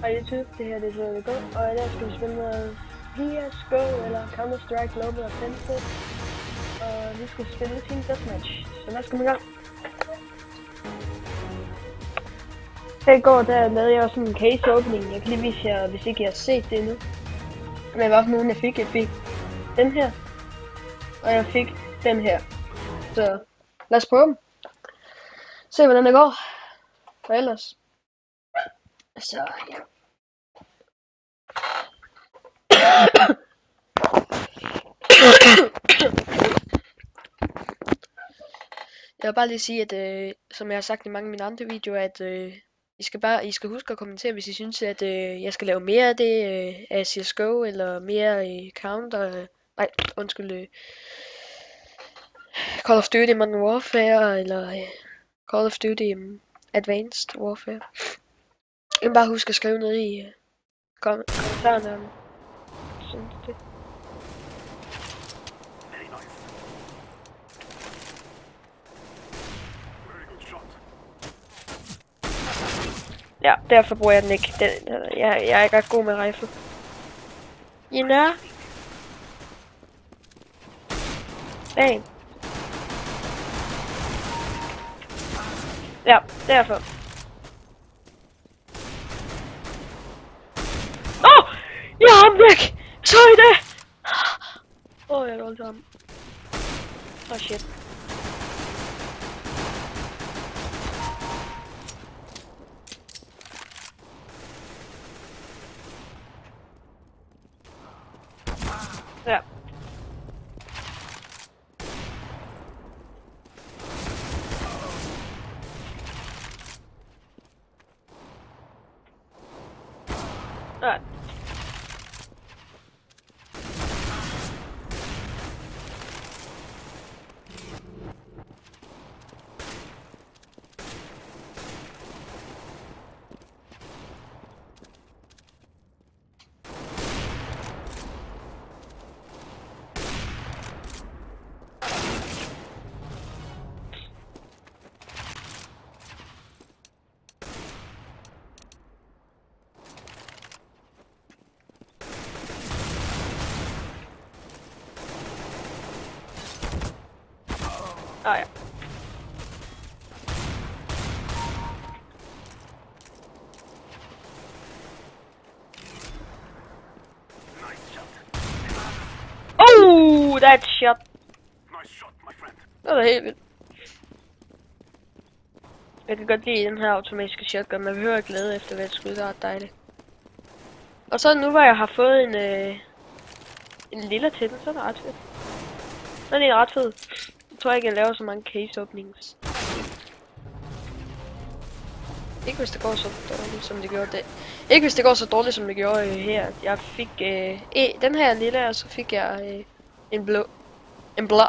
Hej YouTube, det her det er Zero Go, og i dag skal vi spille noget CSGO eller Counter-Strike Global Offensive. Og vi skal spille Team Deathmatch, så lad os komme i gang. Her i går der lavede jeg også en case opening. Jeg kan lige vise jer, hvis ikke I har set det endnu. Men hvad for nogen jeg fik? Jeg fik den her, og jeg fik den her. Så lad os prøve dem. Se hvordan det går. For ellers. Så ja. Jeg vil bare lige sige, at som jeg har sagt i mange af mine andre videoer, at I skal huske at kommentere, hvis I synes, at jeg skal lave mere af det af CSGO, eller mere i Counter, Call of Duty Modern Warfare, eller Call of Duty Advanced Warfare. I kan bare huske at skrive noget i kommentarerne om synes det. Ja, derfor bruger jeg den ikke. Jeg er ikke ret god med rifle. You know? Bang. Ja, derfor. Åh! Jeg har ham væk! Så I det? Åh, jeg går til ham. Åh, shit. Ja. Nej. Ah ja. Oh, that shot. Det var helt vildt. Jeg kan godt lide den her automatiske shotgun, man behøver ikke lede efter hvert skud, det er ret dejligt. Og så nu hvor jeg har fået en lille til den, så er det ret fedt. Den er ret fed. Jeg tror ikke, jeg laver så mange case openings. Ikke hvis det går så dårligt, som det gjorde det. Ikke hvis det går så dårligt, som det gjorde her. Jeg fik den her lille, og så fik jeg en blå. En blå.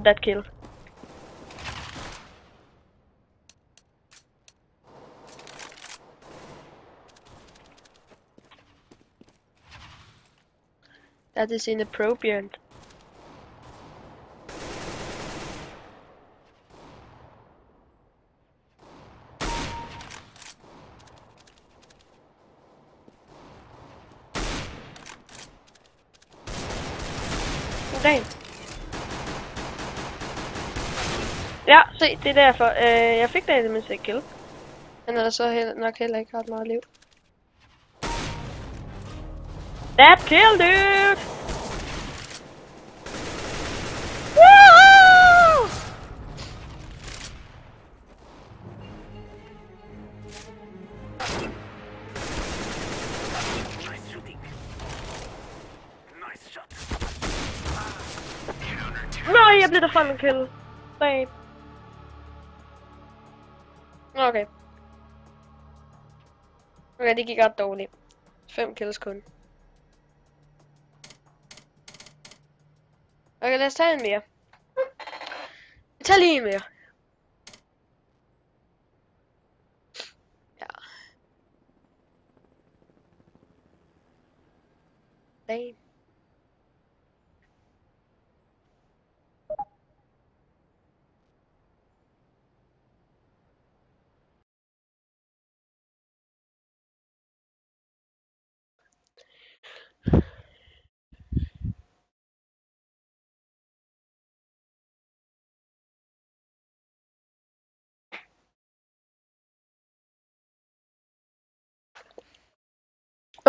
That kill. That is inappropriate. Okay. Ja, se, det er derfor. Jeg fik da mindst et kill. Han er så nok heller ikke ret meget liv. That kill, dude! Woohoo! Nice shooting. Nice shot. Nej, jeg blev da fucking kill. Babe. Okay. Okay, det gik ret dårligt. 5 kills kun. Okay, lad os tage en mere. Vi tager lige en mere. Ja. Bam.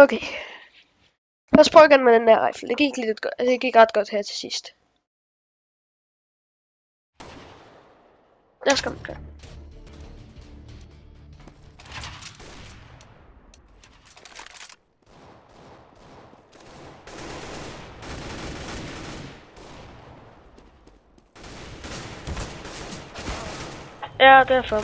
Okay. Lad os prøve igen med den der rifle. Det gik ret godt her til sidst. Lad os komme klar. Ja, derfor.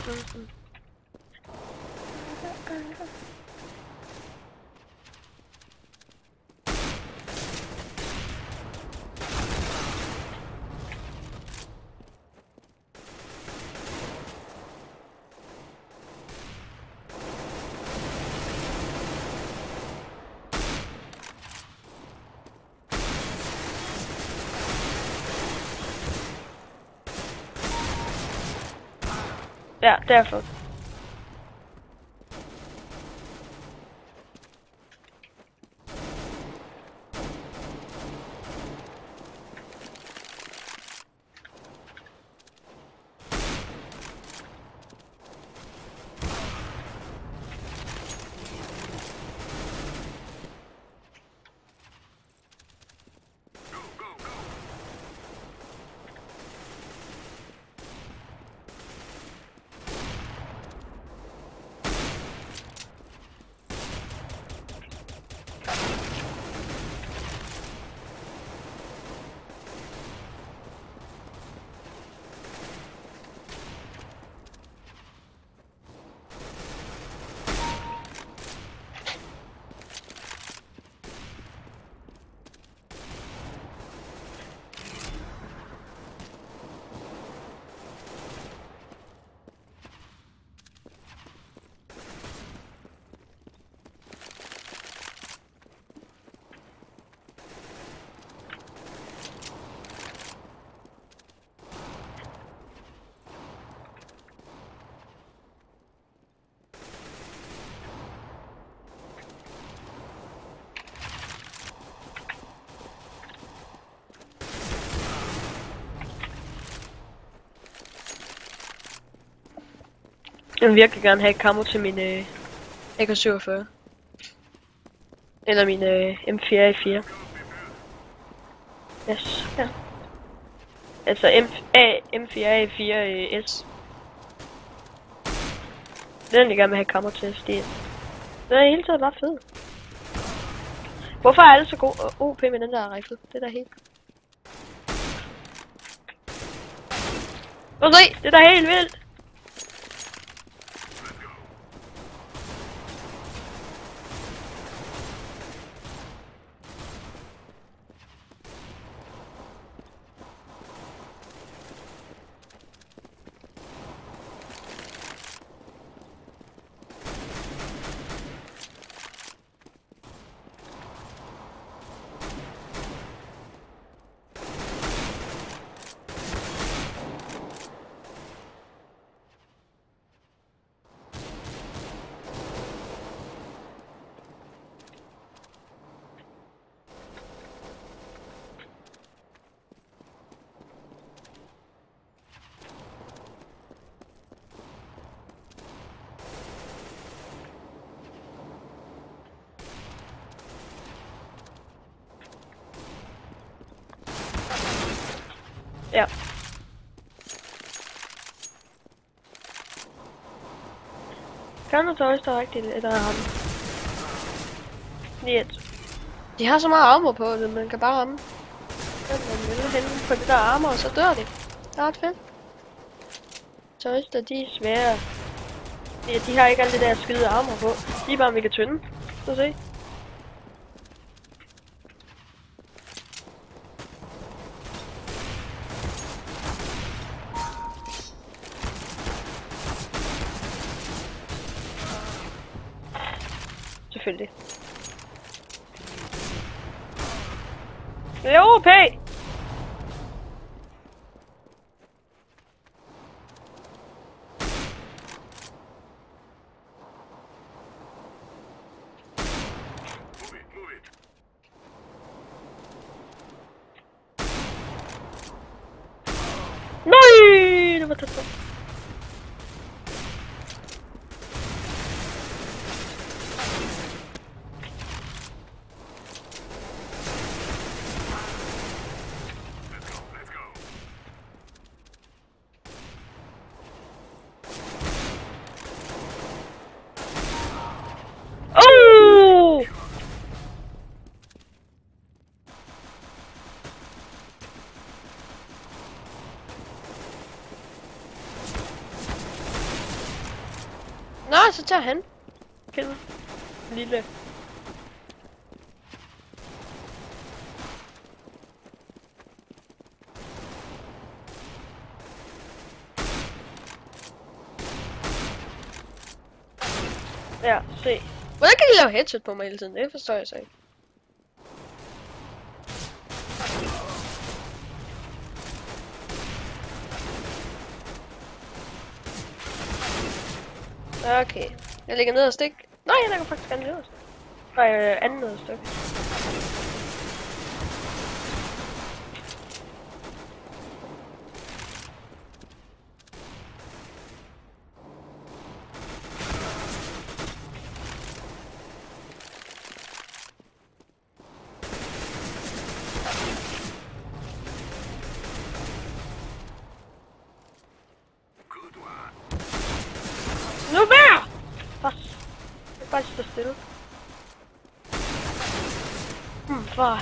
Ja, derfor. Jeg vil virkelig gerne have et kammo til min AK-47. Eller min M4A4. Yes, ja. Altså M4A4S. Den jeg gerne vil have kammo til, fordi den er hele tiden bare fed. Hvorfor er alle så god OP med den der rifle? Det er da helt... Prøv at se, det er da helt vildt! Ja. Kan du tage højst rigtigt, eller ham? Lidt. De har så meget armor på det, man kan bare ramme. Man vil hænde på det der armor, og så dør de. Det er ret fedt. Tøjster, de er svære. De har ikke alt det der skide armor på. De er bare mega tynde. Så se. Selvfølgelig. Det er OP! Nej, det var tæt på. Oh! Nå, så tager han. Kill. Lille. Ja, se. Hvordan kan de lave headshot på mig hele tiden? Det forstår jeg så ikke. Okay. Jeg ligger ned og stik. Nej, jeg ligger faktisk gerne ned og stik. Nej, anden ned og stik. Nu mere! Pas. Jeg bare stå stille. Fej.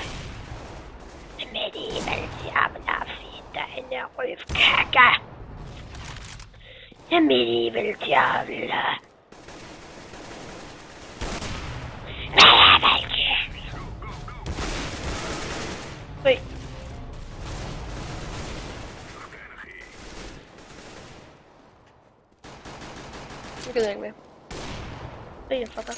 Medieval jävla fitta, en rövkaka. En medieval jävla. Oj. Nu gider jeg ikke mere. Det er jeg fatter.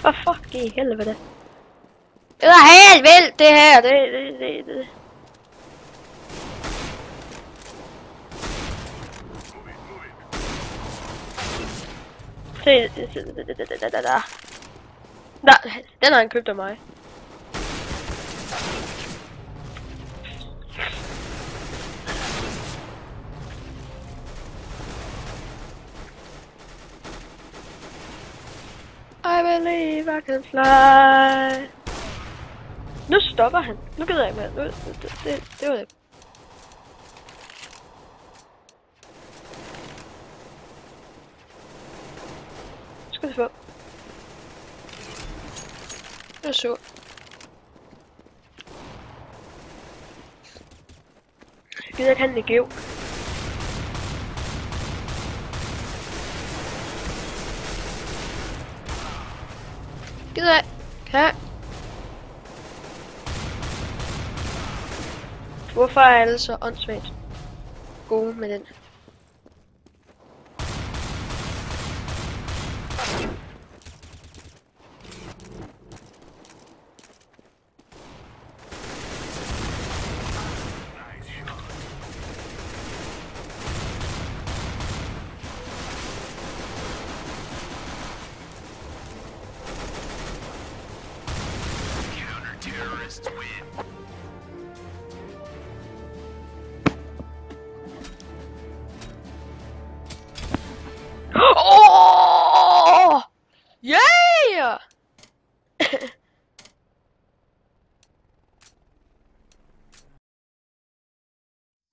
For fuck i helvede. Det er helt vildt det her. Det. Se. Den har han købt af mig. I believe I can fly. Nu stopper han. Nu gider jeg ikke mere. Det var det. Skal du få. Det er sur. Jeg gider ikke have en Neo. Gider jeg. Kan. Hvorfor er alle så åndssvagt gode med den?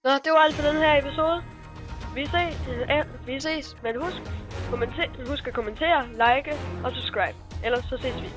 Nå, det var alt for den her episode. Vi ses, men husk at kommentere, like og subscribe. Ellers så ses vi.